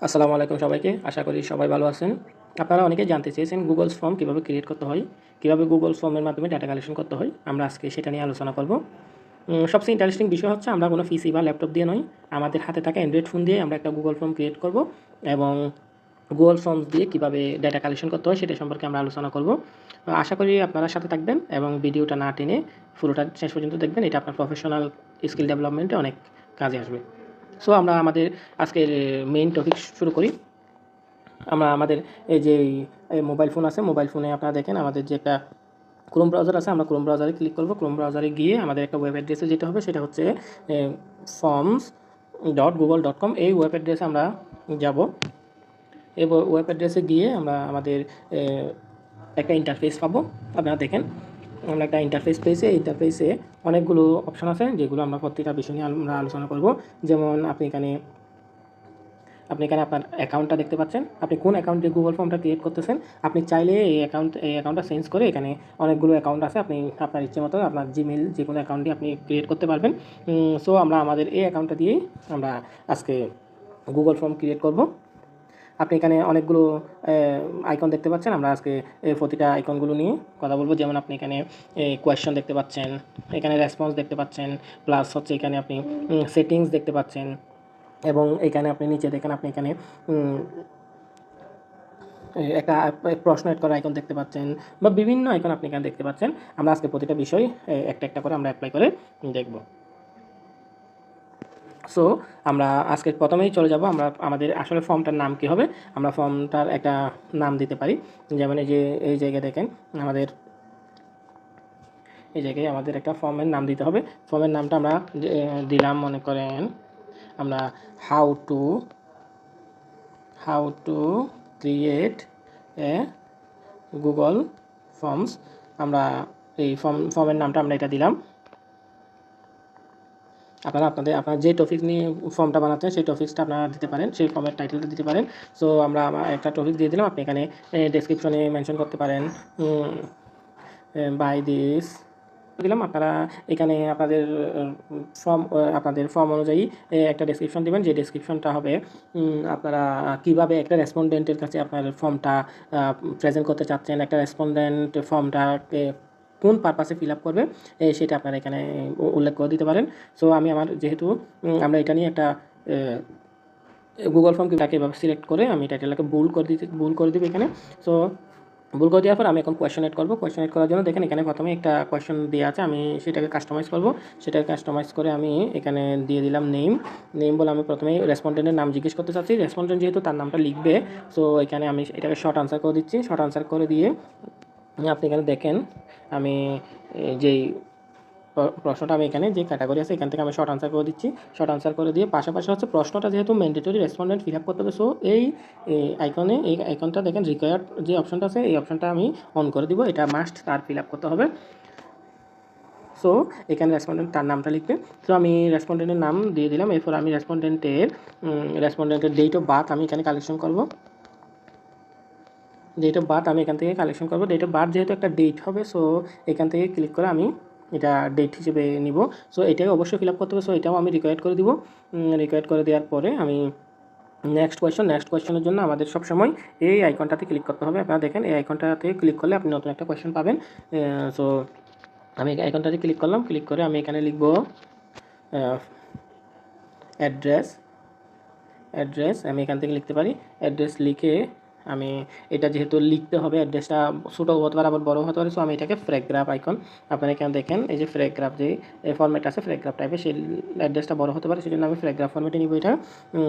আসসালামু আলাইকুম সবাইকে। আশা করি সবাই ভালো আছেন। আপনারা অনেকেই জানতে চেয়েছেন গুগল ফর্ম কীভাবে ক্রিয়েট করতে হয়, কীভাবে গুগল ফর্মের মাধ্যমে ডাটা কালেকশন করতে হয়। আমরা আজকে সেটা নিয়ে আলোচনা করব। সবচেয়ে ইন্টারেস্টিং বিষয় হচ্ছে আমরা কোনো পিসি বা ল্যাপটপ দিয়ে নয়, আমাদের হাতে থাকা অ্যান্ড্রয়েড ফোন দিয়ে আমরা একটা গুগল ফর্ম ক্রিয়েট করব এবং গুগল ফর্মস দিয়ে কীভাবে ডাটা কালেকশন করতে হয় সেটা সম্পর্কে আমরা আলোচনা করব। আশা করি আপনারা সাথে থাকবেন এবং ভিডিওটা না টেনে পুরোটা শেষ পর্যন্ত দেখবেন। এটা আপনার প্রফেশনাল স্কিল ডেভেলপমেন্টে অনেক কাজে আসবে। সো আমরা আমাদের আজকের মেইন টপিক শুরু করি। আমরা আমাদের এই যে মোবাইল ফোন আছে, মোবাইল ফোনে আপনারা দেখেন আমাদের যে একটা ক্রোম ব্রাউজার আছে, আমরা ক্রোম ব্রাউজারে ক্লিক করব। ক্রোম ব্রাউজারে গিয়ে আমাদের একটা ওয়েব অ্যাড্রেসে যেতে হবে, সেটা হচ্ছে forms.google.com। এই ওয়েব অ্যাড্রেসে আমরা যাব। এই ওয়েব অ্যাড্রেসে গিয়ে আমরা আমাদের একটা ইন্টারফেস পাবো। আপনারা দেখেন আমরা একটা ইন্টারফেস পেয়েছি। এই ইন্টারফেসে অনেকগুলো অপশন আছে যেগুলো আমরা প্রত্যেকটা বিষয় নিয়ে আমরা আলোচনা করব। যেমন আপনি এখানে আপনার অ্যাকাউন্টটা দেখতে পাচ্ছেন। আপনি কোন অ্যাকাউন্ট দিয়ে গুগল ফর্মটা ক্রিয়েট করতেছেন। আপনি চাইলে এই অ্যাকাউন্টটা চেঞ্জ করে এখানে অনেকগুলো অ্যাকাউন্ট আছে, আপনি আপনার ইচ্ছে মতো আপনার জিমেল যে কোনো অ্যাকাউন্ট দিয়ে আপনি ক্রিয়েট করতে পারবেন। সো আমরা আমাদের এই অ্যাকাউন্টটা দিয়েই আমরা আজকে গুগল ফর্ম ক্রিয়েট করব। আপনি এখানে অনেকগুলো আইকন দেখতে পাচ্ছেন। আমরা আজকে প্রতিটা আইকনগুলো নিয়ে কথা বলবো। যেমন আপনি এখানে কোয়েশ্চন দেখতে পাচ্ছেন, এখানে রেসপন্স দেখতে পাচ্ছেন, প্লাস হচ্ছে এখানে আপনি সেটিংস দেখতে পাচ্ছেন এবং এখানে আপনি নিচে দেখেন আপনি এখানে একটা প্রশ্ন এড করার আইকন দেখতে পাচ্ছেন বা বিভিন্ন আইকন আপনি এখানে দেখতে পাচ্ছেন। আমরা আজকে প্রতিটা বিষয় একটা একটা করে আমরা অ্যাপ্লাই করে দেখব। সো আমরা আজকে প্রথমেই চলে যাব। আমরা আমাদের আসলে ফর্মটার নাম কী হবে, আমরা ফর্মটার একটা নাম দিতে পারি। যেমন এই জায়গায় দেখেন আমাদের এই জায়গায় আমাদের একটা ফর্মের নাম দিতে হবে। ফর্মের নামটা আমরা দিলাম, মনে করেন আমরা how to create a Google forms. আমরা এই ফর্মের নামটা আমরা এটা দিলাম। আপনার যে টপিক নিয়ে ফর্মটা বানাচ্ছেন সেই টপিক্সটা আপনারা দিতে পারেন, সেই ফর্মের টাইটেলটা দিতে পারেন। সো আমরা একটা টপিক দিয়ে দিলাম। আপনি এখানে ডেসক্রিপশনে মেনশন করতে পারেন বাই দিস দিলাম। আপনারা এখানে আপনাদের ফর্ম অনুযায়ী একটা ডেসক্রিপশন দেবেন, যে ডেসক্রিপশনটা হবে আপনারা কিভাবে একটা রেসপন্ডেন্টের কাছে আপনার ফর্মটা প্রেজেন্ট করতে চাচ্ছেন, একটা রেসপন্ডেন্ট ফর্মটাকে কোন পারপাসে ফিল আপ করবে সেটা আপনারা এখানে উল্লেখ করে দিতে পারেন। সো আমি যেহেতু আমরা এটা নিয়ে একটা গুগল ফর্মটাকে এভাবে সিলেক্ট করে আমি টাইটেলটাকে ভুল করে দিব এখানে। সো ভুল করে দেওয়ার পর আমি এখন কোয়েশ্চন এড করবো। কোয়েশ্চন এড করার জন্য দেখেন এখানে প্রথমে একটা কোয়েশ্চন দেওয়া আছে, আমি সেটাকে কাস্টমাইজ করব। সেটাকে কাস্টমাইজ করে আমি এখানে দিয়ে দিলাম নেম বলে আমি প্রথমেই রেসপন্ডেন্টের নাম জিজ্ঞেস করতে চাচ্ছি। রেসপন্ডেন্ট যেহেতু তার নামটা লিখবে, সো এখানে আমি এটাকে শর্ট আনসার করে দিচ্ছি। শর্ট আনসার করে দিয়ে আপনি এখানে দেখেন আমি যেই প্রশ্নটা আমি এখানে যে ক্যাটাগরি আছে এখান থেকে আমি শর্ট আনসার করে দিচ্ছি। শর্ট আনসার করে দিয়ে পাশাপাশি হচ্ছে প্রশ্নটা যেহেতু ম্যান্ডেটরি রেসপন্ডেন্ট ফিল আপ করতে হবে, সো এই আইকনটা দেখেন রিকোয়ার্ড যে অপশনটা আছে এই অপশনটা আমি অন করে দিব। এটা মাস্ট তার ফিল আপ করতে হবে। সো এখানে রেসপন্ডেন্ট তার নামটা লিখবে। তো আমি রেসপন্ডেন্টের নাম দিয়ে দিলাম। এরপর আমি রেসপন্ডেন্টের ডেট অফ বার্থ আমি এখানে কালেকশন করব। ডেট অফ বার্থ আমি এখান থেকে কালেকশন করব। ডেট অফ বার্থ যেহেতু একটা ডেট হবে, সো এখান থেকে ক্লিক করে আমি এটা ডেট হিসেবে নিব। সো এটাকে অবশ্যই ফিল আপ করতে হবে। সো এটাও আমি রিকোয়ার্ড করে দিব। রিকোয়ার্ড করে দেওয়ার পরে আমি নেক্সট কোয়েশ্চনের জন্য আমাদের সবসময় এই আইকনটাতে ক্লিক করতে হবে। আপনারা দেখেন এই আইকনটাতে ক্লিক করলে আপনি নতুন একটা কোয়েশ্চেন পাবেন। সো আমি আইকনটাতে ক্লিক করলাম। ক্লিক করে আমি এখানে লিখব অ্যাড্রেস। আমি এখান থেকে লিখতে পারি অ্যাড্রেস। লিখে আমি এটা যেহেতু লিখতে হবে, অ্যাড্রেসটা ছোটো হতে পারে আবার বড় হতে পারে, সো আমি এটাকে প্যারাগ্রাফ আইকন আপনারা এখানে দেখেন এই যে প্যারাগ্রাফ যে ফরম্যাট আছে প্যারাগ্রাফ টাইপের, সেই অ্যাড্রেসটা বড় হতে পারে, সেই জন্য আমি প্যারাগ্রাফ ফরম্যাটে নিব। এটা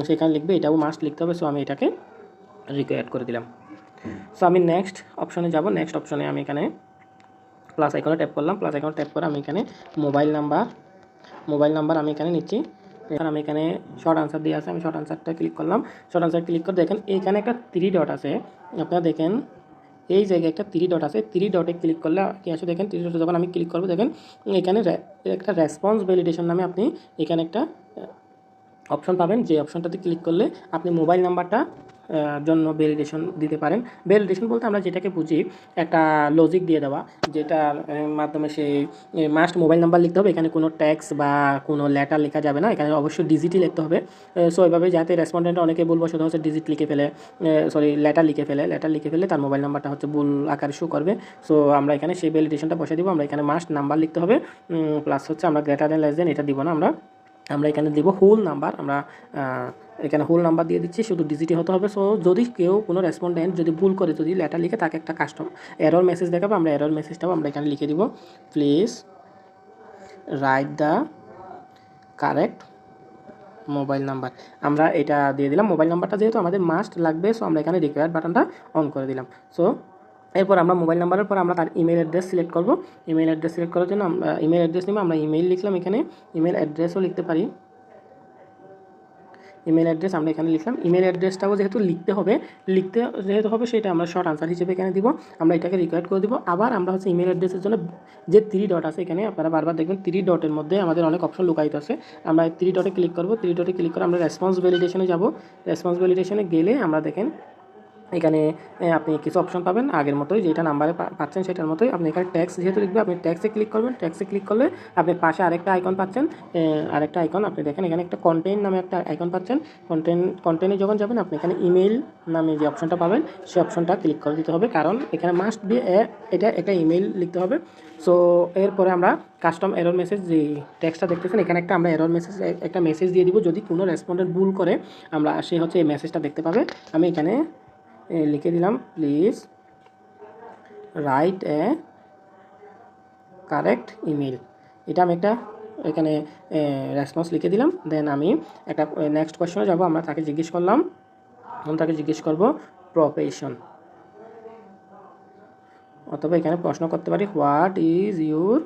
সেখানে লিখবে, এটাও মাস্ট লিখতে হবে। সো আমি এটাকে রিকোয়ার্ড করে দিলাম। সো আমি নেক্সট অপশনে যাব। নেক্সট অপশনে আমি এখানে প্লাস আইকনে ট্যাপ করলাম। প্লাস আইকনে ট্যাপ করে আমি এখানে মোবাইল নাম্বার আমি এখানে নিচ্ছি। এবার আমি এখানে শর্ট আনসার দিয়ে আছে, আমি শর্ট আনসারটা ক্লিক করলাম। শর্ট আনসার ক্লিক করে দেখেন এইখানে একটা 3 ডট আছে। আপনারা দেখেন এই জায়গায় একটা 3 ডট আছে। 3 ডটে ক্লিক করলে কি আসে দেখেন। 3 ডটে যখন আমি ক্লিক করবো দেখেন এখানে একটা রেসপন্স ভ্যালিডেশন নামে আপনি এখানে একটা অপশন পাবেন, যে অপশনটাতে ক্লিক করলে আপনি মোবাইল নাম্বারটা জন্য ভ্যালিডেশন দিতে পারেন। ভ্যালিডেশন বলতে আমরা যেটাকে বুঝি একটা লজিক দিয়ে দেওয়া, যেটার মাধ্যমে সেই মাস্ট মোবাইল নাম্বার লিখতে হবে, এখানে কোনো ট্যাক্স বা কোনো লেটার লেখা যাবে না, এখানে অবশ্যই ডিজিটই লিখতে হবে। সো এভাবে যাতে রেসপন্ডেন্ট অনেকে বলবো শুধু হচ্ছে ডিজিট লিখে ফেলে, লেটার লিখে ফেলে তার মোবাইল নাম্বারটা হচ্ছে ভুল আকারে শো করবে। সো আমরা এখানে সেই ভ্যালিডেশনটা বসে দিব, আমরা এখানে মাস্ট নাম্বার লিখতে হবে, প্লাস হচ্ছে আমরা গ্রেটার দেন লেস দেন এটা দিব না, আমরা এখানে দেবো হোল নাম্বার। আমরা এখানে হোল নাম্বার দিয়ে দিচ্ছি, শুধু ডিজিটই হতে হবে। সো যদি কেউ কোনো রেসপন্ডেন্ট যদি ভুল করে যদি লেটার লিখে, তাকে একটা এরর মেসেজ দেখাবে, আমরা এরর মেসেজটাও আমরা এখানে লিখে দিব, please write the correct mobile number. আমরা এটা দিয়ে দিলাম, মোবাইল নাম্বারটা যেহেতু আমাদের মাস্ট লাগবে, সো আমরা এখানে রিকোয়ার্ড বাটনটা অন করে দিলাম। সো এরপর আমরা মোবাইল নাম্বারের পর আমরা তার ইমেল অ্যাড্রেস সিলেক্ট করব। ইমেল অ্যাড্রেস সিলেক্ট করার জন্য আমরা ইমেল অ্যাড্রেস নিব, আমরা ইমেল লিখলাম, এখানে ইমেল অ্যাড্রেসও লিখতে পারি, ইমেল অ্যাড্রেস আমরা এখানে লিখলাম। ইমেল অ্যাড্রেসটাও যেহেতু লিখতে যেহেতু হবে সেটা আমরা শর্ট আনসার হিসেবে এখানে দিব, আমরা এটাকে রিকোয়ার্ড করে দিব। আবার আমরা হচ্ছে ইমেল অ্যাড্রেসের জন্য যে 3 ডট আছে এখানে আপনারা বারবার দেখবেন 3 ডটের মধ্যে আমাদের অনেক অপশন লুকায়িত আছে, আমরা 3 ডটে ক্লিক করব। 3 ডটে ক্লিক করে আমরা রেসপন্স ভ্যালিডেশনে যাব। রেসপন্স ভ্যালিডেশনে গেলে আমরা দেখেন এখানে আপনি কিছু অপশন পাবেন আগের মতোই, যেটা নাম্বারে পাচ্ছেন সেটার মতোই। আপনি এখানে ট্যাক্স যেহেতু লিখবে, আপনি ট্যাক্সে ক্লিক করবেন। ট্যাক্সে ক্লিক করলে আপনি পাশে আরেকটা আইকন পাচ্ছেন, আরেকটা আইকন আপনি দেখেন এখানে একটা কন্টেন্ট নামে একটা আইকন পাচ্ছেন। কন্টেন্টে যখন যাবেন আপনি এখানে ইমেল নামে যে অপশনটা পাবেন সেই অপশনটা ক্লিক করে দিতে হবে, কারণ এখানে মাস্ট বি এটা একটা ইমেল লিখতে হবে। সো এরপরে আমরা কাস্টম এরর মেসেজ, যে টেক্সটটা দেখতেছেন এখানে আমরা এরর মেসেজ একটা মেসেজ দিয়ে দিব, যদি কোনো রেসপন্ডেন্ট ভুল করে সে হচ্ছে এই মেসেজটা দেখতে পাবে। আমি এখানে লিখে দিলাম, please write a correct email. এটা আমি একটা এখানে রেসপন্স লিখে দিলাম। দেন আমি একটা নেক্সট কোয়েশ্চনে যাব, আমরা তাকে জিজ্ঞেস করলাম, আমি তাকে জিজ্ঞেস করব প্রফেশন, অথবা এখানে প্রশ্ন করতে পারি হোয়াট ইজ ইউর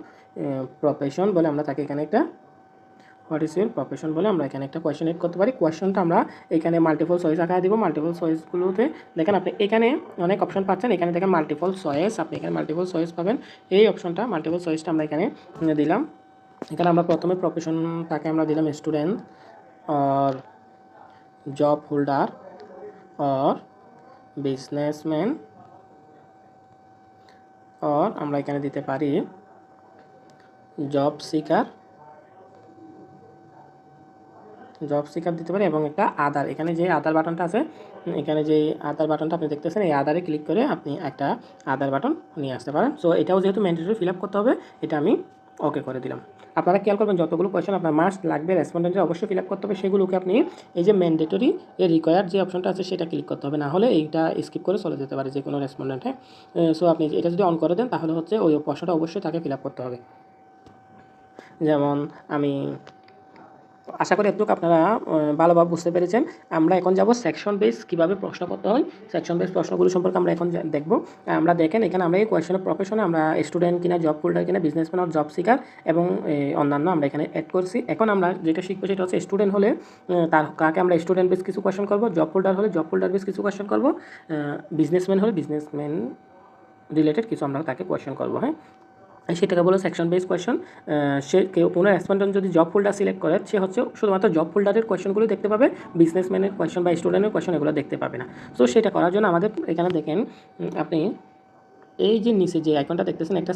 প্রফেশন বলে আমরা তাকে এখানে একটা হোয়াট ইজ ইউর প্রফেশন বলে আমরা এখানে একটা কোয়েশ্চন এড করতে পারি। কোয়েশ্চনটা আমরা এখানে মাল্টিপল চয়েস আকারে দিব। মাল্টিপল চয়েসগুলোতে দেখেন আপনি এখানে অনেক অপশন পাচ্ছেন, এখানে দেখেন মাল্টিপল চয়েস, আপনি এখানে মাল্টিপল চয়েস পাবেন। এই অপশনটা মাল্টিপল চয়েসটা আমরা এখানে দিলাম। এখানে আমরা প্রথমে প্রফেশনটাকে আমরা দিলাম student or job holder or businessman, or আমরা এখানে দিতে পারি জব সিকার দিতে পারি, এবং একটা আদার। এখানে যে আদার বাটনটা আছে, এখানে যে আদার বাটনটা আপনি দেখতেছেন, এই আদারে ক্লিক করে আপনি একটা আদার বাটন নিয়ে আসতে পারেন। সো এটাও যেহেতু ম্যান্ডেটরি ফিল আপ করতে হবে, এটা আমি ওকে করে দিলাম। আপনারা খেয়াল করবেন যতগুলো কোয়েশ্চেন আপনার মাস্ট লাগবে রেসপন্ডেন্টের অবশ্যই ফিল আপ করতে হবে, সেগুলোকে আপনি এই যে ম্যান্ডেটরি রিকোয়ার্ড যে অপশনটা আছে সেটা ক্লিক করতে হবে, না হলে এইটা স্কিপ করে চলে যেতে পারে যে কোনো রেসপন্ডেন্টে। সো আপনি এটা যদি অন করে দেন তাহলে হচ্ছে ওই প্রশ্নটা অবশ্যই তাকে ফিল আপ করতে হবে। যেমন আমি আশা করি এতটুকু আপনারা ভালোভাবে বুঝতে পেরেছেন। আমরা এখন যাব সেকশন বেস কীভাবে প্রশ্ন করতে হয়। সেকশন বেস প্রশ্নগুলো সম্পর্কে আমরা এখন দেখব। আমরা দেখেন এখানে আমরা এই কোয়েশ্চনের প্রফেশনে আমরা স্টুডেন্ট কিনা, জব হোল্ডার কিনা, বিজনেসম্যান আর জব সিকার এবং অন্যান্য আমরা এখানে অ্যাড করছি। এখন আমরা যেটা শিখবো সেটা হচ্ছে স্টুডেন্ট হলে তার কাকে আমরা স্টুডেন্ট বেস কিছু কোয়েশ্চেন করবো, জব হোল্ডার হলে জব হোল্ডার বেস কিছু কোয়েশ্চেন করবো, বিজনেসম্যান হলে বিজনেসম্যান রিলেটেড কিছু আমরা তাকে কোয়েশ্চেন করবো। হ্যাঁ, সেটাকে বলো সেকশন বেস কোয়েশ্চন। সে কেউ কোনো রেসপন্ডেন্ট যদি জব হোল্ডার সিলেক্ট করে, সে হচ্ছে শুধুমাত্র জব হোল্ডারের কোয়েশ্চনগুলো দেখতে পাবে, বিজনেসম্যানের কোয়েশ্চন বা স্টুডেন্টের কোয়েশ্চন এগুলো দেখতে পাবে না। সো সেটা করার জন্য আমাদের এখানে দেখেন আপনি এই যে নিচে যে আইকনটা দেখতেছেন একটা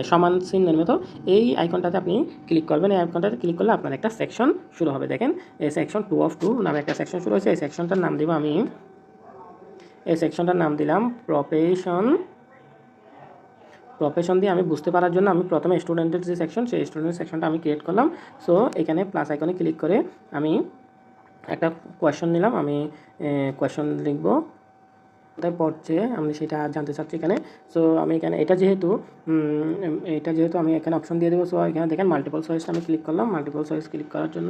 সমান চিহ্নের মতো, এই আইকনটাতে আপনি ক্লিক করবেন। এই আইকনটাতে ক্লিক করলে আপনার একটা সেকশন শুরু হবে। দেখেন এই সেকশন 2 of 2 নামে একটা সেকশন শুরু হয়েছে। এই সেকশনটার নাম দিব আমি, এই সেকশনটার নাম দিলাম প্রফেশন দিয়ে আমি বুঝতে পারার জন্য আমি প্রথমে স্টুডেন্টের যে সেকশন, সেই স্টুডেন্টের সেকশনটা আমি ক্রিয়েট করলাম। সো এখানে প্লাস আইকনে ক্লিক করে আমি একটা কোয়েশ্চন নিলাম, আমি কোয়েশ্চন লিখব, কোথায় পড়ছে আমি সেটা জানতে চাচ্ছি এখানে। সো আমি এখানে এটা যেহেতু আমি এখানে অপশন দিয়ে দেবো। সো এখানে দেখেন মাল্টিপল চয়েসটা আমি ক্লিক করলাম। মাল্টিপল চয়েস ক্লিক করার জন্য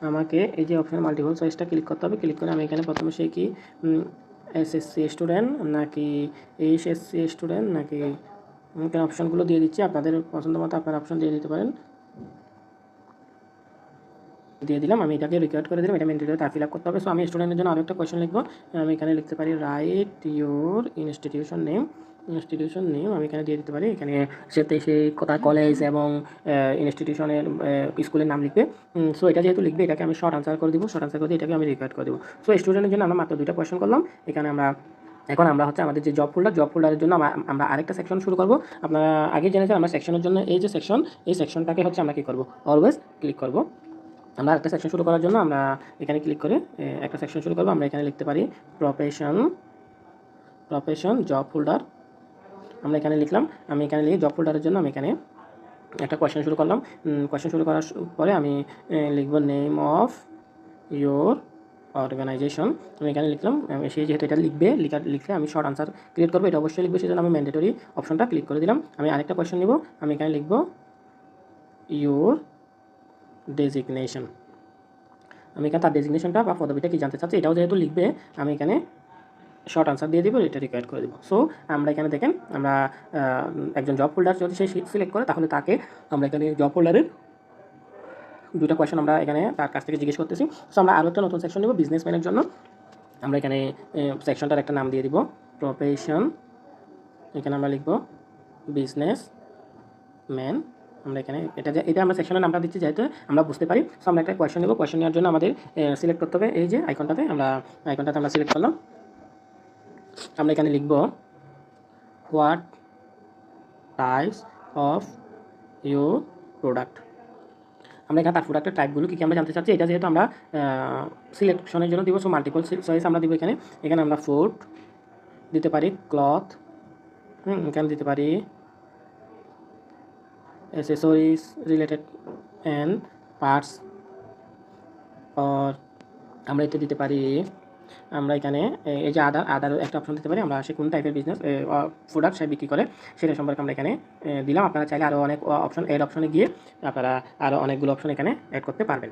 আমাকে এই যে অপশন মাল্টিপল চয়েসটা ক্লিক করতে হবে। ক্লিক করে আমি এখানে প্রথমে সেই কি এসএসসি স্টুডেন্ট নাকি এইচএসসি স্টুডেন্ট নাকি, এখানে অপশনগুলো দিয়ে দিচ্ছি, আপনাদের পছন্দ মতো আপনারা অপশন দিয়ে দিতে পারেন। দিয়ে দিলাম, আমি এটাকে রিকোয়ার্ড করে দিলাম, এটা ম্যান্ডেটরি তার ফিল আপ করতে হবে। সো আমি স্টুডেন্টের জন্য আরও একটা কোয়েশ্চেন লিখবো, আমি এখানে লিখতে পারি right your institution name. Institution name আমি এখানে দিয়ে দিতে পারি। এখানে সেই কোথায় কলেজ এবং ইনস্টিটিউশনের স্কুলের নাম লিখবে। সো এটা যেহেতু লিখবে এটাকে আমি শর্ট আনসার করে দিব। শর্ট আনসার করে দিয়ে এটাকে আমি রিকোয়ার্ড করে দেবো। সো স্টুডেন্টের জন্য আমরা মাত্র 2টা কোয়েশ্চেন করলাম। এখানে এখন আমরা হচ্ছে আমাদের যে জব ফোল্ডারের জন্য আমরা আরেকটা সেকশন শুরু করব। আপনারা আগে জেনেছেন আমরা সেকশনের জন্য এই যে সেকশন, এই সেকশনটাকে হচ্ছে আমরা কী করব, অলওয়েজ ক্লিক করব। আমরা একটা সেকশন শুরু করার জন্য আমরা এখানে ক্লিক করে একটা সেকশন শুরু করব। আমরা এখানে লিখতে পারি প্রফেশন জব ফোল্ডার। আমরা এখানে লিখলাম। আমি এখানে লিখে জব ফোল্ডারের জন্য আমি এখানে একটা কোয়েশ্চেন শুরু করলাম। কোয়েশ্চেন শুরু করার পরে আমি লিখব নেম অফ ইয়োর অর্গানাইজেশন। আমি এখানে লিখলাম। সে যেহেতু এটা লিখলে আমি শর্ট আনসার ক্রিয়েট করবো, এটা অবশ্যই লিখবো, সেজন্য আমি ম্যান্ডেটরি অপশনটা ক্লিক করে দিলাম। আমি আরেকটা কোয়েশ্চেন নিব। আমি এখানে লিখব ইয়োর ডেজিগনেশন। আমি এখানে তার ডেজিগনেশনটা বা পদবিটা কি জানতে চাচ্ছি, এটাও যেহেতু লিখবে আমি এখানে শর্ট আনসার দিয়ে দিব, এটা রিকোয়ার করে দেবো। সো আমরা এখানে দেখেন আমরা একজন জব হোল্ডার যদি সে সিলেক্ট করে তাহলে তাকে আমরা এখানে জব হোল্ডারের 2টা কোয়েশ্চেন আমরা এখানে তার কাছ থেকে জিজ্ঞেস করতেছি। সো আমরা আরও একটা নতুন সেকশন নেব বিজনেসম্যানের জন্য। আমরা এখানে সেকশনটার একটা নাম দিয়ে দিব প্রফেশন। এখানে আমরা লিখব বিজনেসম্যান। আমরা এখানে এটা আমরা সেকশনের নামটা দিচ্ছি যেহেতু আমরা বুঝতে পারি। সো আমরা একটা কোয়েশ্চেন নেব। কোয়েশ্চেন নেওয়ার জন্য আমাদের সিলেক্ট করতে হবে এই যে আইকনটাতে আমরা সিলেক্ট করলাম। আমরা এখানে লিখব what types of your product. আমরা এখানে তার প্রোডাক্টের টাইপগুলো কী আমরা জানতে চাচ্ছি। এটা যেহেতু আমরা সিলেকশনের জন্য দিব, সো মাল্টিপল চয়েস আমরা দিব। এখানে আমরা ফুড দিতে পারি, ক্লথ, এখানে দিতে পারি অ্যাসেসরিজ রিলেটেড অ্যান্ড পার্টস, আর আমরা এতে দিতে পারি, আমরা এখানে এই যে আদার একটা অপশন দিতে পারি। আমরা সে কোন টাইপের বিজনেস প্রোডাক্ট সে বিক্রি করে সেটা সম্পর্কে আমরা এখানে দিলাম। আপনারা চাইলে আরও অনেক অপশনে গিয়ে আপনারা আরও অনেকগুলো অপশন এখানে অ্যাড করতে পারবেন।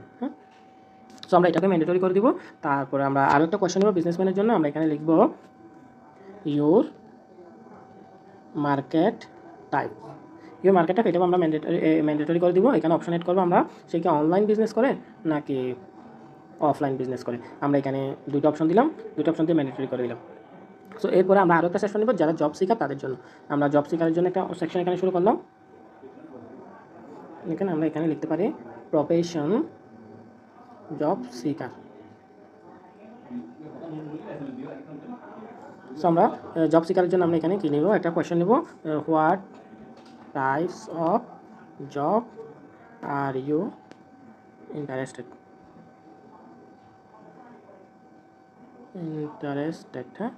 সো আমরা এটাকে ম্যান্ডেটরি করে দিব। তারপরে আমরা আরও একটা কোয়েশ্চেন নেব বিজনেসম্যানের জন্য। আমরা এখানে লিখব your market type. Your market type এটাও আমরা ম্যান্ডেটরি করে দিব। এখানে অপশন অ্যাড করবো আমরা সে কি অনলাইন বিজনেস করে নাকি অফলাইন বিজনেস করে। আমরা এখানে 2টা অপশন দিলাম, 2টা অপশন দিয়ে ম্যান্ডেটরি করে দিলাম। সো এরপরে আমরা আরও একটা সেকশন নেব যারা জব সিকার তাদের জন্য। আমরা জব সিকারের জন্য একটা সেকশন এখানে শুরু করলাম। এখানে আমরা এখানে লিখতে পারি প্রফেশন জব সিকার। সো আমরা জব সিকারের জন্য আমরা এখানে কী নেব, একটা কোয়েশ্চেন নেব what types of job are you interested. হ্যাঁ,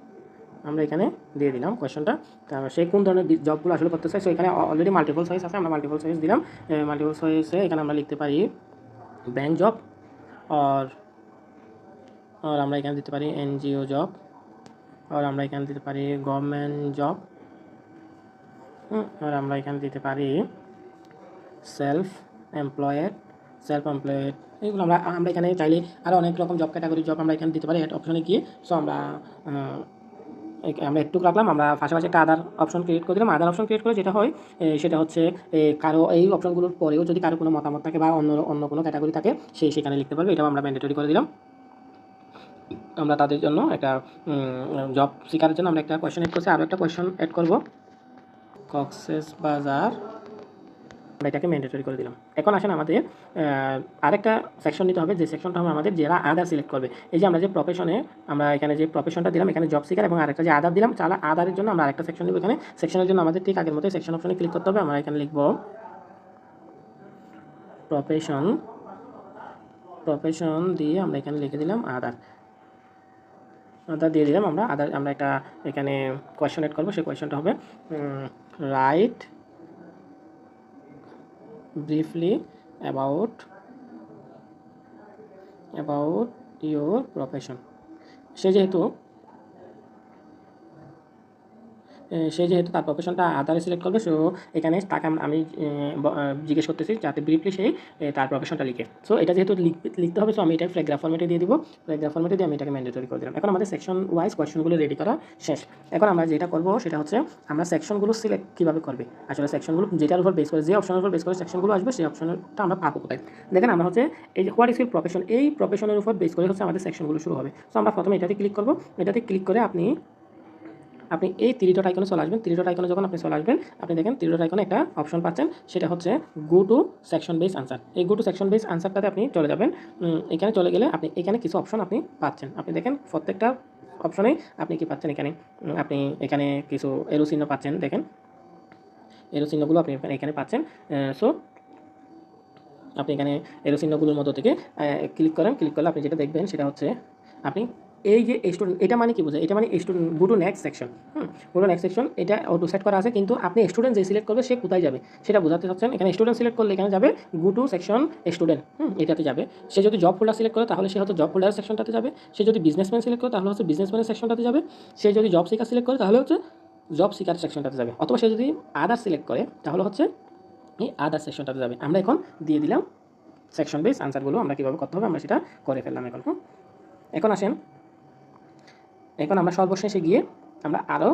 আমরা এখানে দিয়ে দিলাম কোয়েশ্চনটা। তারপর সে কোন ধরনের জবগুলো আসলে করতে চাই। সো এখানে অলরেডি মাল্টিপল চয়েস আছে, আমরা মাল্টিপল চয়েস দিলাম। মাল্টিপল চয়েসে এখানে আমরা লিখতে পারি ব্যাংক জব, আর আমরা এখানে দিতে পারি এনজিও জব, আর আমরা এখানে দিতে পারি গভর্নমেন্ট জব, আর আমরা এখানে দিতে পারি সেলফ এমপ্লয়েড। এইগুলো আমরা এখানে চাইলে আরও অনেক রকম জব ক্যাটাগরি জব আমরা এখানে দিতে পারি অ্যাড অপশনে গিয়ে। সো আমরা একটু রাখলাম। আমরা পাশাপাশি একটা আদার অপশন ক্রিয়েট করে দিলাম। আদার অপশন ক্রিয়েট করে যেটা হয় সেটা হচ্ছে কারো এই অপশনগুলোর পরেও যদি কারো কোনো মতামত থাকে বা অন্য কোনো ক্যাটাগরি থাকে সেখানে লিখতে পারবে। এটাও আমরা ম্যান্ডেটরি করে দিলাম। আমরা তাদের জন্য একটা জব সিকারের জন্য আমরা একটা কোয়েশ্চেন অ্যাড করছি, আরও একটা কোয়েশ্চেন অ্যাড করব কক্সবাজার। আমরা এটাকে ম্যান্ডেটরি করে দিলাম। এখন আসেন আমাদের আরেকটা সেকশন নিতে হবে, যে সেকশনটা হবে আমাদের যারা আদার সিলেক্ট করবে। এই যে আমরা যে প্রফেশনে আমরা এখানে যে প্রফেশনটা দিলাম, এখানে জব সিকার এবং আরেকটা যে আদার দিলাম, তাহলে আদারের জন্য আমরা আরেকটা সেকশন নেব। এখানে সেকশনের জন্য আমাদের ঠিক আগের মতো সেকশন অপশনে ক্লিক করতে হবে। আমরা এখানে লিখব প্রফেশন দিয়ে আমরা এখানে লিখে দিলাম আদার দিয়ে দিলাম। আমরা একটা এখানে কোয়েশ্চেন অ্যাড করবো। সেই কোয়েশ্চেনটা হবে right briefly about your profession। সে যেহেতু তার প্রফেশনটা আদারে সিলেক্ট করবে, সো এখানে তাকে আমি জিজ্ঞেস করতেছি যাতে ব্রিফলি সেই তার প্রফেশনটা লিখে। সো এটা যেহেতু লিখতে হবে, সো আমি এটা প্যারাগ্রাফ ফরম্যাটে দিয়ে দিব। প্যারাগ্রাফ ফরম্যাটে দিয়ে আমি এটাকে ম্যান্ডেটরি করে দিলাম। এখন আমাদের সেকশন ওয়াইজ কোয়েশ্চনগুলো রেডি করা শেষ। এখন আমরা যেটা করবো সেটা হচ্ছে আমরা সেকশনগুলো সিলেক্ট কীভাবে করবে। আসলে সেকশনগুলো যেটার উপর বেস করে, যে অপশনের উপর বেস করে সেকশনগুলো আসবে, সেই অপশনটা আমরা পাবো কোথায়। দেখেন আমরা হচ্ছে এই যে হোয়াট ইজ ইউর প্রফেশন, এই প্রফেশনের উপর বেস করে হচ্ছে আমাদের সেকশনগুলো শুরু হবে। সো আমরা প্রথমে এটাতে ক্লিক করবো। এটাতে ক্লিক করে আপনি আপনি এই 3 ডট আইকনে চলে আসবেন। 3 ডট আইকনে যখন আপনি চলে আসবেন, আপনি দেখেন 3 ডট আইকনে একটা অপশন পাচ্ছেন, সেটা হচ্ছে go to section base answer. এই গো টু সেকশন বেস আনসারটাতে আপনি চলে যাবেন। এখানে চলে গেলে আপনি এখানে কিছু অপশন আপনি পাচ্ছেন। আপনি দেখেন প্রত্যেকটা অপশনেই আপনি কি পাচ্ছেন এখানে, আপনি এখানে কিছু এরো চিহ্ন পাচ্ছেন, দেখেন এরো চিহ্নগুলো আপনি এখানে পাচ্ছেন। সো আপনি এখানে এরো চিহ্নগুলোর মধ্যে থেকে ক্লিক করেন। ক্লিক করলে আপনি যেটা দেখবেন সেটা হচ্ছে আপনি এই যে স্টুডেন্ট, এটা মানে কি বোঝায়? এটা মানে student go to next section. Go to next section এটা অটো সেট করা আছে, কিন্তু আপনি স্টুডেন্ট যে সিলেক্ট করবে সে কোথায় যাবে সেটা বোঝাতে চাচ্ছেন। এখানে স্টুডেন্ট সিলেক্ট করলে এখানে যাবে গো টু সেকশন স্টুডেন্ট, এটাতে যাবে। সে যদি জব ফোল্ডার সিলেক্ট করে তাহলে সে হয়তো জব ফোল্ডারের সেকশনটাতে যাবে। সে যদি বিজনেসম্যান সিলেক্ট করে তাহলে হচ্ছে বিজনেসম্যানের সেকশনটাতে যাবে। সে যদি জব সিকার সিলেক্ট করে তাহলে হচ্ছে জব সিকার সেকশনটাতে যাবে, অথবা সে যদি আদার সিলেক্ট করে তাহলে হচ্ছে এই আদার সেকশনটাতে যাবে। আমরা এখন দিয়ে দিলাম সেকশন বেস আনসারগুলো আমরা কীভাবে করতে হবে আমরা সেটা করে ফেললাম এখন। এখন আসেন, এখন আমরা সর্বশেষে গিয়ে আমরা আরও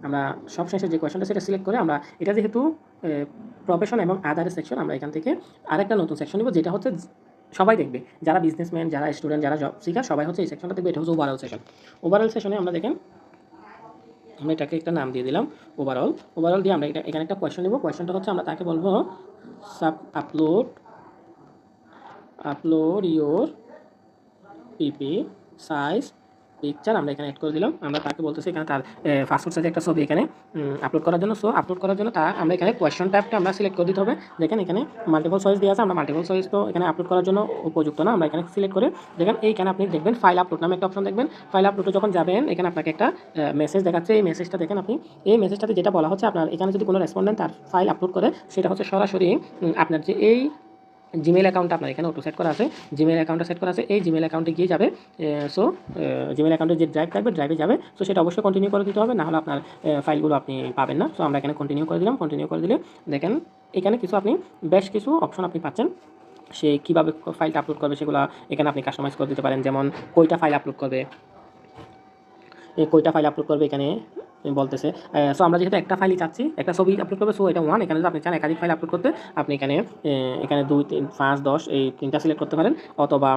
আমরা সবশেষে যে কোয়েশনটা সেটা সিলেক্ট করে আমরা এটা যেহেতু প্রফেশন এবং আদারের সেকশন, আমরা এখান থেকে আরেকটা নতুন সেকশন নেব, যেটা হচ্ছে সবাই দেখবে, যারা বিজনেসম্যান, যারা স্টুডেন্ট, যারা জব সিকার, সবাই হচ্ছে এই সেকশনটা দেখবে। এটা হচ্ছে ওভারঅল সেকশন। ওভারঅল সেকশনে আমরা দেখেন আমরা এটাকে একটা নাম দিয়ে দিলাম ওভারঅল দিয়ে আমরা এখানে একটা কোয়েশন নেব। কোয়েশনটা হচ্ছে আমরা তাকে বলবো upload your PP size picture. আমরা এখানে অ্যাড করে দিলাম। আমরা তাকে বলতেছি এখানে তার পাসপোর্ট সাইজে একটা ছবি এখানে আপলোড করার জন্য। সো আপলোড করার জন্য আমরা এখানে কোয়েশ্চন টাইপটা আমরা সিলেক্ট করে দিতে হবে। দেখেন এখানে মাল্টিপল চয়েস দেওয়া আছে, আমরা মাল্টিপল চয়েস তো এখানে আপলোড করার জন্য উপযুক্ত না। আমরা এখানে সিলেক্ট করে দেখেন এইখানে আপনি দেখবেন ফাইল আপলোড নামে একটা অপশন দেখবেন। ফাইল আপলোডে যখন যাবেন এখানে আপনাকে একটা মেসেজ দেখাচ্ছে। এই মেসেজটা দেখেন আপনি, এই মেসেজটাতে যেটা বলা হচ্ছে আপনার এখানে যদি কোনো রেসপন্ডেন্ট তার ফাইল আপলোড করে, সেটা হচ্ছে সরাসরি আপনার যে এই জিমেল অ্যাকাউন্টটা আপনার এখানে অটো সেট করা আছে, জিমেল অ্যাকাউন্টটা সেট করা আছে, এই জিমেল অ্যাকাউন্টে গিয়ে যাবে। সো জিমেল অ্যাকাউন্টে যে ড্রাইভ থাকবে ড্রাইভে যাবে। সো সেটা অবশ্যই কন্টিনিউ করে দিতে হবে, নাহলে আপনার ফাইলগুলো আপনি পাবেন না। সো আমরা এখানে কন্টিনিউ করে দিলাম। কন্টিনিউ করে দিলে দেখেন এখানে বেশ কিছু অপশন আপনি পাচ্ছেন। সে কীভাবে ফাইলটা আপলোড করবে সেগুলো এখানে আপনি কাস্টমাইজ করে দিতে পারেন। যেমন কয়টা ফাইল আপলোড করবে, এখানে বলতেছে। সো আমরা যেহেতু একটা ফাইলই চাচ্ছি, একটা ছবি আপলোড করবে, সো এটা 1। এখানে যদি আপনি চান একাধিক ফাইল আপলোড করতে, আপনি এখানে 2, 3, 5, 10 এই 3টা সিলেক্ট করতে পারেন। অথবা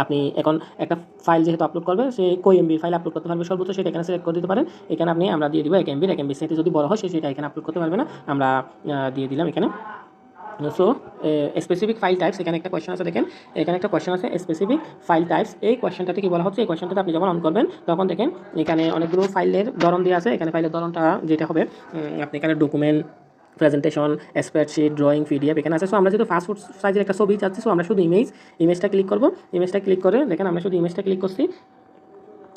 আপনি এখন একটা ফাইল যেহেতু আপলোড করবে, সে কই এমবি ফাইল আপলোড করতে পারবে সর্বোচ্চ, সেটা এখানে সিলেক্ট করে দিতে পারেন। এখানে আমরা দিয়ে দিব 1 MB। 1 MB সেটি যদি বড় হয় সেটা এখানে আপলোড করতে পারবে না, আমরা দিয়ে দিলাম এখানে। সো স্পেসিফিক ফাইল টাইপস, এখানে একটা কোয়েশ্চেন আছে, দেখেন এখানে একটা কোয়েশ্চেন আছে স্পেসিফিক ফাইল টাইপস। এই কোয়েশ্চেনটাতে কি বলা হচ্ছে, এই কোয়েশ্চেনটাতে আপনি যখন অন করবেন তখন দেখেন এখানে অনেকগুলো ফাইলের ধরন দেওয়া আছে। এখানে ফাইলের ধরনটা যেটা হবে, আপনি এখানে document, presentation, spreadsheet, drawing, PDF এখানে আছে। সো আমরা যেহেতু পাসপোর্ট সাইজের একটা ছবি চাচ্ছি, সো আমরা শুধু ইমেজটা ক্লিক করব। ইমেজটা ক্লিক করে দেখেন আমরা শুধু ইমেজটা ক্লিক করছি।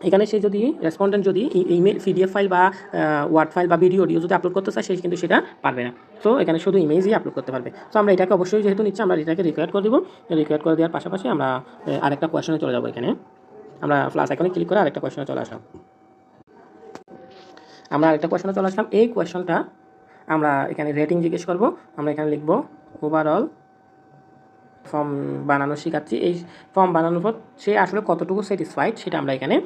এখানে সে যদি রেসপন্ডেন্ট যদি ইমেল, পিডিএফ ফাইল বা ওয়ার্ড ফাইল বা ভিডিও অডিও যদি আপলোড করতে চায়, সে কিন্তু সেটা পারবে না। সো এখানে শুধু ইমেজই আপলোড করতে পারবে। সো আমরা এটাকে অবশ্যই যেহেতু নিচ্ছি, আমরা এটাকে রিকোয়ার করে দেবো। রিকোয়ার করে দেওয়ার পাশাপাশি আমরা আরেকটা কোয়েশনে চলে যাবো। এখানে আমরা প্লাস আইকনে ক্লিক করে আরেকটা কোয়েশনে চলে আসলাম। আমরা আরেকটা কোয়েশনে চলে আসলাম। এই কোয়েশনটা আমরা এখানে রেটিং জিজ্ঞেস করব। আমরা এখানে লিখব ওভারঅল ফর্ম বানানো শেখাচ্ছি। এই ফর্ম বানানোর পর সে আসলে কতটুকু স্যাটিসফাইড সেটা আমরা এখানে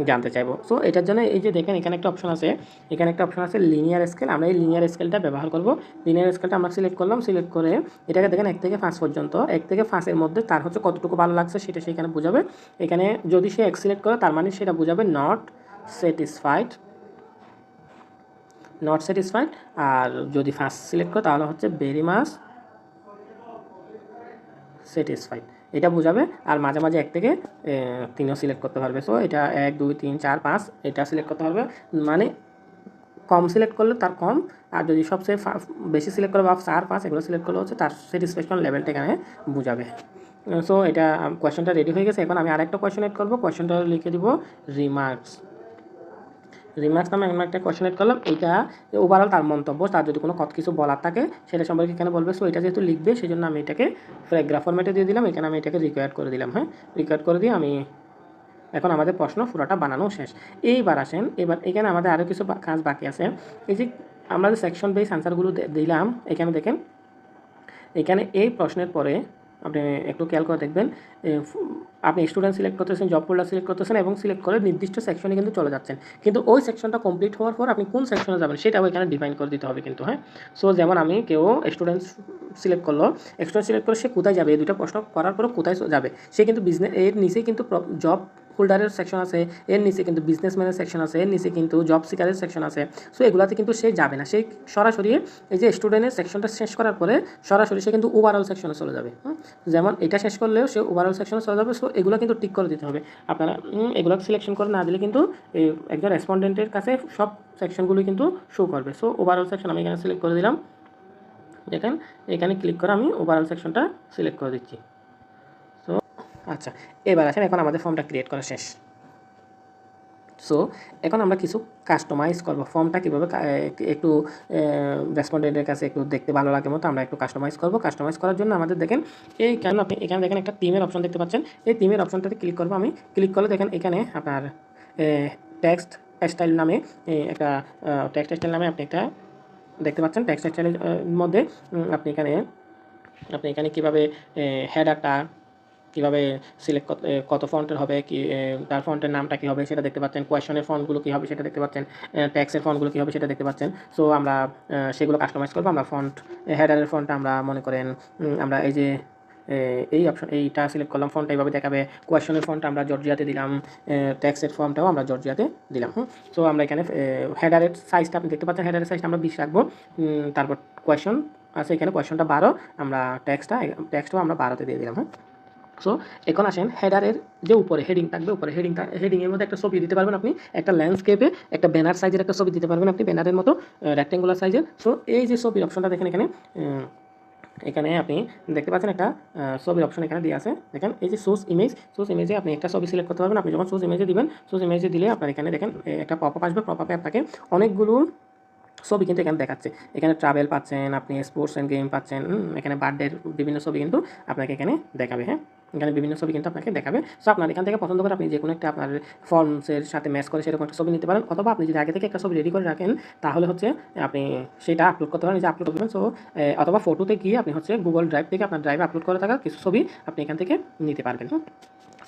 জানতে চাইবো। সো এটার জন্য এই যে দেখেন এখানে একটা অপশন আছে, লিনিয়ার স্কেল। আমরা এই লিনিয়ার স্কেলটা ব্যবহার করব। লিনিয়ার স্কেলটা আমরা সিলেক্ট করলাম। সিলেক্ট করে এটাকে দেখেন 1 থেকে 5 পর্যন্ত, 1 থেকে 5-এর মধ্যে তার হচ্ছে কতটুকু ভালো লাগছে সেটা সেখানে বোঝাবে। এখানে যদি সে 1 সিলেক্ট করে তার মানে সেটা বোঝাবে নট স্যাটিসফাইড। আর যদি 5 সিলেক্ট করে তাহলে হচ্ছে ভেরি মাচ স্যাটিসফাইড, এটা বোঝাবে। আর মাঝে মাঝে 1 থেকে 3ও সিলেক্ট করতে পারবে। সো এটা 1, 2, 3, 4, 5 এটা সিলেক্ট করতে পারবে। মানে কম সিলেক্ট করলে তার কম, আর যদি সবচেয়ে বেশি সিলেক্ট করে বা 4, 5 এগুলো সিলেক্ট করলে হচ্ছে তার স্যাটিসফ্যাকশন লেভেলটা এখানে বোঝাবে। সো এটা কোয়েশ্চনটা রেডি হয়ে গেছে। এখন আমি আরেকটা কোয়েশ্চন এড করবো। কোয়েশ্চনটা লিখে দিব রিমার্কস নামে আমরা একটা কোয়েশ্চন এড করলাম। এইটা ওভারঅল তার মন্তব্য, তার যদি কোনো কিছু বলার থাকে সেটা সম্পর্কে এখানে বলবে। সো এটা যেহেতু লিখবে সেই জন্য আমি এটাকে প্যারাগ্রাফ ফরম্যাটে দিয়ে দিলাম। এখানে আমি এটাকে রিকোয়ার্ড করে দিলাম। রিকোয়ার্ড করে দিয়ে আমি এখন আমাদের প্রশ্ন পুরোটা বানানো শেষ। এইবার আসেন, এখানে আমাদের আরও কিছু কাজ বাকি আছে। এই যে আমরা যে সেকশন বেস আনসারগুলো দিলাম, এখানে দেখেন এখানে এই প্রশ্নের পরে আপনি একটু খেয়াল করে দেখবেন, আপনি স্টুডেন্ট সিলেক্ট করতেছেন, জব ফোল্ডার সিলেক্ট করতেছেন এবং সিলেক্ট করে নির্দিষ্ট সেকশনে কিন্তু চলে যাচ্ছেন। কিন্তু ওই সেকশনটা কমপ্লিট হওয়ার পর আপনি কোন সেকশনে যাবেন সেটাও এখানে ডিফাইন করে দিতে হবে কিন্তু। সো যেমন আমি স্টুডেন্ট সিলেক্ট করলো, স্টুডেন্ট সিলেক্ট করে সে কোথায় যাবে, এই দুটো প্রশ্ন করার পর কোথায় যাবে, সে কিন্তু বিজনেস এর নিচেই কিন্তু জব হোল্ডারের সেকশন আছে, এর নিচে কিন্তু বিজনেসম্যানের সেকশন আছে, এর নিচে কিন্তু জব সিকারের সেকশন আছে। সো এগুলাতে কিন্তু সে যাবে না, সে সরাসরি এই যে স্টুডেন্টের সেকশনটা শেষ করার পরে সরাসরি সে কিন্তু ওভারঅল সেকশনে চলে যাবে। যেমন এটা শেষ করলেও সে ওভারঅল সেকশনে চলে যাবে। সো এগুলো কিন্তু টিক করে দিতে হবে আপনারা। এগুলো সিলেকশন করে না দিলে কিন্তু একজন রেসপন্ডেন্টের কাছে সব সেকশনগুলো কিন্তু শো করবে। সো ওভারঅল সেকশন আমি এখানে সিলেক্ট করে দিলাম। দেখেন এখানে ক্লিক করে আমি ওভারঅল সেকশনটা সিলেক্ট করে দিচ্ছি। সো আচ্ছা, এবার আসেন, এখন আমাদের ফর্মটা ক্রিয়েট করা শেষ। সো এখন আমরা কিছু কাস্টমাইজ করব, ফর্মটা কীভাবে একটু রেসপন্ডেন্টের কাছে একটু দেখতে ভালো লাগে মতো আমরা একটু কাস্টমাইজ করব। কাস্টমাইজ করার জন্য আমাদের দেখেন এই কেন আপনি এখানে দেখেন একটা টিমের অপশন দেখতে পাচ্ছেন। এই টিমের অপশনটাতে ক্লিক করবো আমি। ক্লিক করলে দেখেন এখানে আপনার টেক্সট স্টাইল নামে একটা টেক্সট স্টাইল নামে আপনি একটা দেখতে পাচ্ছেন। টেক্সট স্টাইলের মধ্যে আপনি এখানে কীভাবে হেডারটা কীভাবে সিলেক্ট কত ফন্টের হবে, কি তার ফন্টের নামটা কী হবে সেটা দেখতে পাচ্ছেন। কোয়েশনের ফন্টগুলো কী হবে সেটা দেখতে পাচ্ছেন। ট্যাক্সের ফন্টগুলো কী হবে সেটা দেখতে পাচ্ছেন। সো আমরা সেগুলো কাস্টমাইজ করবো। আমরা ফন্ট হেডারের ফন্টটা আমরা মনে করেন আমরা এই যে এই অপশন এইটা সিলেক্ট করলাম, ফন্টটা এইভাবে দেখাবে। কোয়েশনের ফন্টটা আমরা জর্জিয়াতে দিলাম, ট্যাক্সের ফর্মটাও আমরা জর্জিয়াতে দিলাম। সো আমরা এখানে হেডারের সাইজটা আপনি দেখতে পাচ্ছেন, হেডারের সাইজটা আমরা 20 রাখবো। তারপর কোয়েশন আছে, এখানে কোয়েশনটা 12, আমরা ট্যাক্সটাও আমরা 12তে দিয়ে দিলাম। সো এখন আসেন হেডারের যে উপরে হেডিং থাকবে, উপরে হেডিংয়ের মধ্যে একটা ছবি দিতে পারবেন আপনি, একটা ল্যান্ডস্কেপে একটা ব্যানার সাইজের একটা ছবি দিতে পারবেন আপনি, ব্যানারের মতো রেক্টেঙ্গুলার সাইজের। সো এই যে ছবির অপশনটা দেখেন এখানে আপনি দেখতে পাচ্ছেন একটা ছবির অপশন এখানে দিয়ে আছে। দেখেন এই যে সোর্স ইমেজে আপনি একটা ছবি সিলেক্ট করতে পারবেন। আপনি যখন সোর্স ইমেজে দিবেন, সোর্স ইমেজে দিলে আপনার এখানে দেখেন একটা পপআপ আসবে। পপআপে আপনাকে অনেকগুলো ছবি কিন্তু এখানে দেখাচ্ছে। এখানে ট্রাভেল পাচ্ছেন, আপনি স্পোর্টস অ্যান্ড গেম পাচ্ছেন, এখানে বার্থডের বিভিন্ন ছবি কিন্তু আপনাকে এখানে দেখাবে। হ্যাঁ, এখানে বিভিন্ন ছবি কিন্তু আপনাকে দেখাবে। সো আপনার এখান থেকে পছন্দ করে আপনি যে কোনো একটা আপনার ফর্মসের সাথে ম্যাচ করে সেরকম একটা ছবি নিতে পারেন। অথবা আপনি যদি আগে থেকে একটা ছবি রেডি করে রাখেন তাহলে হচ্ছে আপনি সেটা আপলোড করতে পারেন, যে আপলোড করবেন। সো অথবা ফটোতে গিয়ে আপনি হচ্ছে গুগল ড্রাইভ থেকে আপনার ড্রাইভে আপলোড করে থাকা কিছু ছবি আপনি এখান থেকে নিতে পারবেন।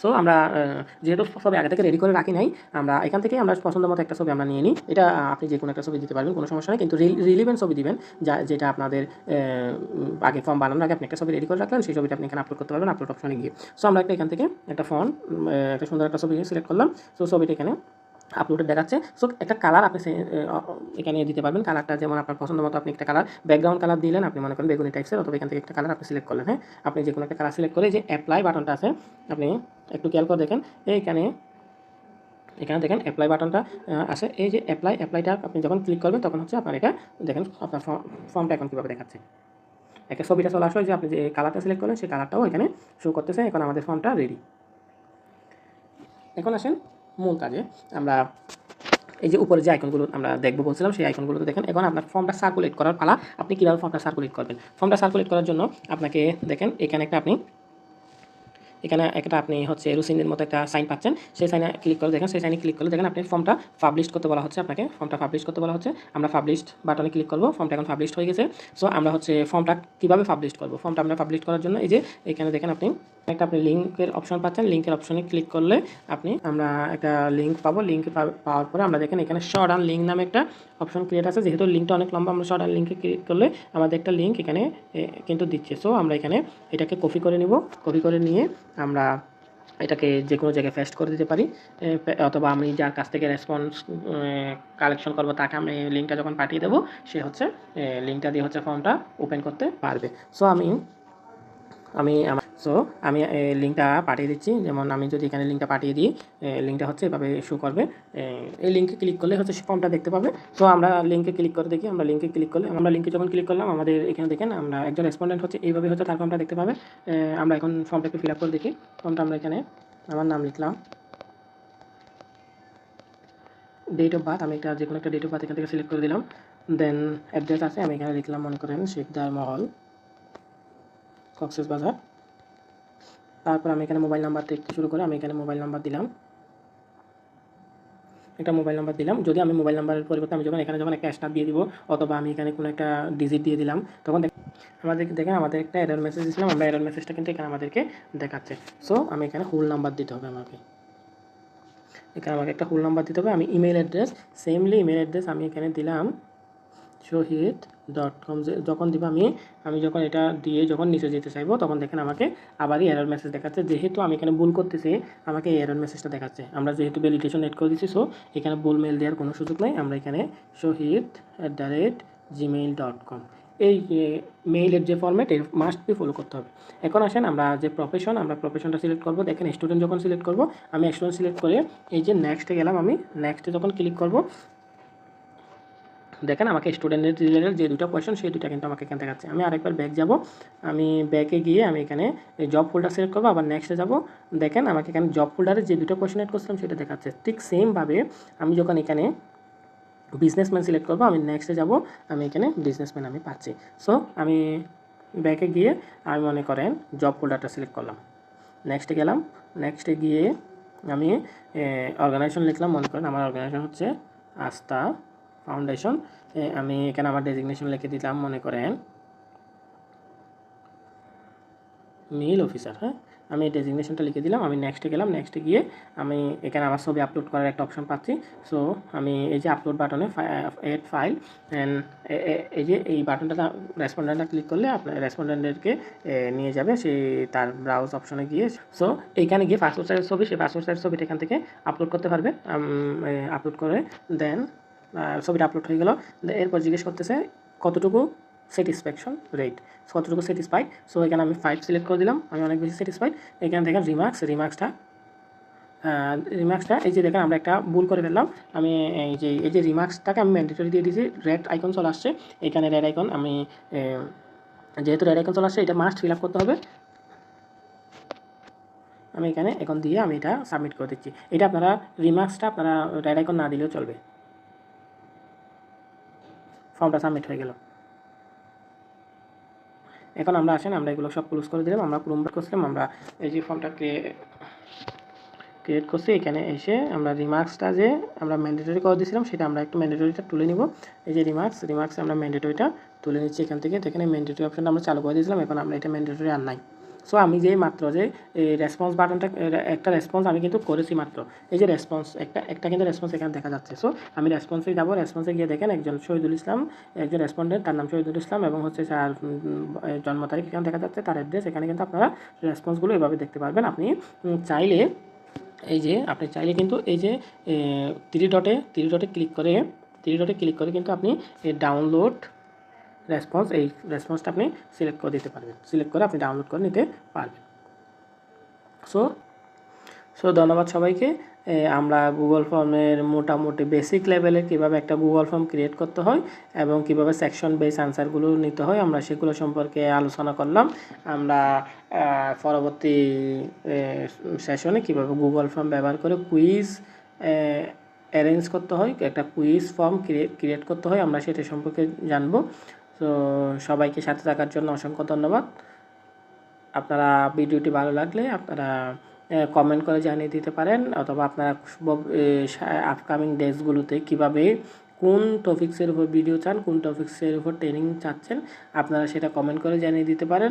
সো আমরা যেহেতু ছবি আগে থেকে রেডি করে রাখি নাই, আমরা এখান থেকে আমরা পছন্দ মতো একটা ছবি আমরা নিয়ে নিই। এটা আপনি যে কোনো একটা ছবি দিতে পারবেন, কোনো সমস্যা নেই, কিন্তু রিলিভেন্ট ছবি দিবেন, যেটা আপনাদের আগে ফর্ম বানানোর আগে আপনি একটা ছবি রেডি করে রাখলেন, সেই ছবিটা আপনি এখানে আপলোড করতে পারবেন আপলোড অপশনে গিয়ে। সো আমরা এখান থেকে একটা একটা সুন্দর একটা ছবি সিলেক্ট করলাম। সো ছবিটা এখানে আপলোডে দেখাচ্ছে। সো একটা কালার আপনি এখানে দিতে পারবেন। কালারটা যেমন আপনার পছন্দ মতো আপনি একটা কালার, ব্যাকগ্রাউন্ড কালার দিলেন, আপনি মনে করেন বেগুনি টাইপসের, অথবা এখান থেকে একটা কালার আপনি সিলেক্ট করলেন। হ্যাঁ, আপনি যে কোনো একটা কালার সিলেক্ট করে যে অ্যাপ্লাই বাটনটা আছে, আপনি একটু খেয়াল করে দেখেন এখানে দেখেন অ্যাপ্লাই বাটনটা আছে। এই যে অ্যাপ্লাইটা আপনি যখন ক্লিক করবেন তখন হচ্ছে আপনার এটা দেখেন আপনার ফর্মটা এখন কীভাবে দেখাচ্ছে। একটা ছবিটা চলে আসলো, যে আপনি যে কালারটা সিলেক্ট করলেন সেই কালারটাও এখানে শো করতেছে। এখন আমাদের ফর্মটা রেডি। এখন আসেন মূল কাজে। আমরা এই যে উপরে যে আইকনগুলো আমরা দেখবো বলছিলাম, সেই আইকনগুলোতে দেখেন এখন আপনার ফর্মটা সার্কুলেট করার পালা। আপনি কীভাবে ফর্মটা সার্কুলেট করবেন? ফর্মটা সার্কুলেট করার জন্য আপনাকে দেখেন এখানে আপনি হচ্ছে রুসিনের মতো একটা সাইন পাচ্ছেন। সেই সাইনে ক্লিক করে দেখেন, সেই সাইনে ক্লিক করলে দেখেন আপনি ফর্মটা পাবলিশ করতে বলা হচ্ছে। আপনাকে ফর্মটা পাবলিশ করতে বলা হচ্ছে। আমরা পাবলিশড বাটনে ক্লিক করব। ফর্মটা এখন পাবলিশড হয়ে গেছে। সো আমরা হচ্ছে ফর্মটা কীভাবে পাবলিশ করব? ফর্মটা আমরা পাবলিশ করার জন্য এই যে এখানে দেখেন আপনি লিঙ্কের অপশন পাচ্ছেন। লিঙ্কের অপশনে ক্লিক করলে আমরা একটা লিঙ্ক পাবো। লিঙ্ক পাওয়ার পরে আমরা দেখেন এখানে শর্ট অ্যান্ড লিঙ্ক নামে একটা অপশন ক্রিয়েট আছে। যেহেতু লিঙ্কটা অনেক লম্বা, আমরা শর্ট অ্যান্ড লিঙ্কে ক্লিক করলে আমাদের একটা লিঙ্ক এখানে কিন্তু দিচ্ছে। সো আমরা এখানে এটাকে কপি করে নিব। কপি করে নিয়ে আমরা এটাকে যে কোনো জায়গায় পেস্ট করে দিতে পারি, অথবা আমি যার কাছ থেকে রেসপন্স কালেকশন করবো তাকে আমি লিঙ্কটা যখন পাঠিয়ে দেবো, সে হচ্ছে লিঙ্কটা দিয়ে হচ্ছে ফর্মটা ওপেন করতে পারবে। সো আমি লিঙ্কটা পাঠিয়ে দিচ্ছি। যেমন আমি যদি এখানে লিঙ্কটা পাঠিয়ে দিই, লিঙ্কটা হচ্ছে এভাবে শো করবে। এই লিঙ্কে ক্লিক করলে হচ্ছে ফর্মটা দেখতে পাবে। সো আমরা লিঙ্কে ক্লিক করে দেখি। আমরা লিঙ্কে যখন ক্লিক করলাম, আমাদের এখানে দেখেন আমরা একজন রেসপন্ডেন্ট হচ্ছে এইভাবে হচ্ছে তার ফর্মটা দেখতে পাবে। আমরা এখন ফর্মটা একটু ফিল আপ করে দেখি। ফর্মটা আমরা এখানে আমার নাম লিখলাম, ডেট অফ বার্থ, আমি যে কোনো একটা ডেট অফ বার্থ এখান থেকে সিলেক্ট করে দিলাম। দেন অ্যাড্রেস আছে, আমি এখানে লিখলাম মনে করেন শিকদার মহল, কক্সবাজার। তারপর আমি এখানে মোবাইল নাম্বার থেকে শুরু করে আমি এখানে মোবাইল নাম্বার দিলাম, একটা মোবাইল নাম্বার দিলাম। যদি আমি মোবাইল নাম্বারের পরিবর্তে আমি যখন একটা স্টার দিয়ে দিব, অথবা আমি এখানে কোনো একটা ডিজিট দিয়ে দিলাম, তখন আমাদের একটা এরর মেসেজ দিয়েছিলাম। আমরা এরর মেসেজটা কিন্তু এখানে আমাদেরকে দেখাচ্ছে। সো আমি এখানে হোল নাম্বার দিতে হবে আমাকে একটা হোল নাম্বার দিতে হবে। আমি ইমেল অ্যাড্রেস আমি এখানে দিলাম shohit.com যখন দিব আমি যখন এটা দিয়ে যখন নিচে যেতে চাইবো তখন দেখেন আমাকে আবারই এরর মেসেজ দেখাচ্ছে। যেহেতু আমি এখানে ভুল করতেছি আমাকে এই এরর মেসেজটা দেখাচ্ছে। আমরা যেহেতু ভ্যালিডেশন এড করে দিচ্ছি, সো এখানে ভুল মেল দেওয়ার কোনো সুযোগ নেই। আমরা এখানে shohit@gmail.com এই মেইলের যে ফরম্যাট এই মাস্ট বি ফলো করতে হবে। এখন আসেন আমরা যে আমরা প্রফেশনটা সিলেক্ট করবো। দেখেন স্টুডেন্ট যখন সিলেক্ট করবো আমি স্টুডেন্ট সিলেক্ট করে এই যে নেক্সটে গেলাম, আমি নেক্সটে যখন ক্লিক করবো দেখেন আমাকে স্টুডেন্টের রিলেটেড যে দুটো কোয়েশ্চেন সেই দুটো কিন্তু আমাকে এখানে দেখাচ্ছে। আমি আরেকবার ব্যাক যাব, আমি ব্যাকে গিয়ে আমি এখানে জব ফোল্ডার সিলেক্ট করবো, আবার নেক্সটে যাব। দেখেন আমাকে এখানে জব ফোল্ডারে যে দুটো কোয়েশ্চেন এড করছিলাম সেটা দেখাচ্ছে। ঠিক সেমভাবে আমি যখন এখানে বিজনেসম্যান সিলেক্ট করবো আমি নেক্সটে যাব, আমি এখানে বিজনেসম্যান আমি পাচ্ছি। সো আমি ব্যাকে গিয়ে আমি মনে করেন জব ফোল্ডারটা সিলেক্ট করলাম, নেক্সটে গেলাম, নেক্সটে গিয়ে আমি অর্গানাইজেশন লিখলাম। মনে করেন আমার অর্গানাইজেশন হচ্ছে আস্থা ফাউন্ডেশন। আমি এখানে আমার ডেজিগনেশন লিখে দিলাম, মনে করেন মেল অফিসার। হ্যাঁ, আমি ডেজিগনেশনটা লিখে দিলাম। আমি নেক্সটে গেলাম, নেক্সটে গিয়ে আমি এখানে আমার ছবি আপলোড করার একটা অপশন পাচ্ছি। সো আমি এই যে আপলোড বাটনে এড ফাইল অ্যান্ড এই যে এই বাটনটা রেসপন্ডেন্টটা ক্লিক করলে আপনার রেসপন্ডেন্টকে নিয়ে যাবে সেই তার ব্রাউজ অপশনে গিয়ে। সো এইখানে গিয়ে পাসপোর্ট সাইজের ছবি, সেই পাসপোর্ট সাইজের ছবিটা এখান থেকে আপলোড করতে পারবে। আপলোড করে দেন ছবিটা আপলোড হয়ে গেল। এরপর জিজ্ঞেস করতেছে কতটুকু স্যাটিসফ্যাকশন রেট, কতটুকু স্যাটিসফাইড। সো এখানে আমি 5 সিলেক্ট করে দিলাম, আমি অনেক বেশি স্যাটিসফাইড। এখানে দেখেন রিমার্কসটা এই যে দেখেন আমরা একটা ভুল করে ফেললাম। আমি এই যে রিমার্কসটাকে আমি ম্যান্ডেটরি দিয়ে দিয়েছি, রেড আইকন চলে আসছে এখানে, রেড আইকন। আমি যেহেতু রেড আইকন চলে আসছে এটা মাস্ট ফিল আপ করতে হবে। আমি এখানে এখন দিয়ে আমি এটা সাবমিট করে দিচ্ছি। এটা আপনারা রিমার্কসটা আপনারা রেড আইকন না দিলেও চলবে। ফর্মটা সাবমিট হয়ে গেল। এখন আমরা আসেন আমরা এগুলো সব ক্লোজ করে দিলাম। আমরা ক্রোম ব্রাউজার করছিলাম, আমরা এই যে ফর্মটা ক্রিয়েট করছি এখানে এসে আমরা রিমার্কসটা যে আমরা ম্যান্ডেটরি করে দিয়েছিলাম সেটা আমরা একটু ম্যান্ডেটরিটা তুলে নিব। এই যে রিমার্কসে আমরা ম্যান্ডেটরিটা তুলে নিচ্ছি এখান থেকে। দেখেন এই ম্যান্ডেটরি অপশনটা আমরা চালু করে দিয়েছিলাম, এখন আমরা এটা ম্যান্ডেটরি আর নাই। সো আমি যে মাত্র যে এই রেসপন্স বাটনটা একটা রেসপন্স আমি কিন্তু করেছি মাত্র, এই যে রেসপন্স একটা কিন্তু রেসপন্স এখানে দেখা যাচ্ছে। সো আমি রেসপন্সে যাব, রেসপন্সে গিয়ে দেখেন একজন শহীদুল ইসলাম, একজন রেসপন্ডেন্ট, তার নাম শহীদুল ইসলাম এবং হচ্ছে তার জন্ম তারিখ এখানে দেখা যাচ্ছে, তার অ্যাড্রেস। এখানে কিন্তু আপনারা রেসপন্সগুলো এভাবে দেখতে পারবেন। আপনি চাইলে এই যে আপনি চাইলে কিন্তু এই যে থ্রি ডটে ক্লিক করে কিন্তু আপনি ডাউনলোড রেসপন্স, এই রেসপন্সটা আপনি সিলেক্ট করে দিতে পারবেন, সিলেক্ট করে আপনি ডাউনলোড করে নিতে পারবেন। সো ধন্যবাদ সবাইকে। আমরা গুগল ফর্মের মোটামুটি বেসিক লেভেলে কীভাবে একটা গুগল ফর্ম ক্রিয়েট করতে হয় এবং কীভাবে সেকশন বেস আনসারগুলো নিতে হয় আমরা সেগুলো সম্পর্কে আলোচনা করলাম। আমরা পরবর্তী সেশনে কীভাবে গুগল ফর্ম ব্যবহার করে কুইজ অ্যারেঞ্জ করতে হয়, একটা কুইজ ফর্ম ক্রিয়েট করতে হয়, আমরা সেটা সম্পর্কে জানব। তো সবাইকে সাথে থাকার জন্য অসংখ্য ধন্যবাদ। আপনারা ভিডিওটি ভালো লাগলে আপনারা কমেন্ট করে জানিয়ে দিতে পারেন, অথবা আপনারা আপকামিং ডেজগুলোতে কীভাবে কোন টপিক্সের উপর ভিডিও চান, কোন টপিক্সের উপর ট্রেনিং চাচ্ছেন আপনারা সেটা কমেন্ট করে জানিয়ে দিতে পারেন।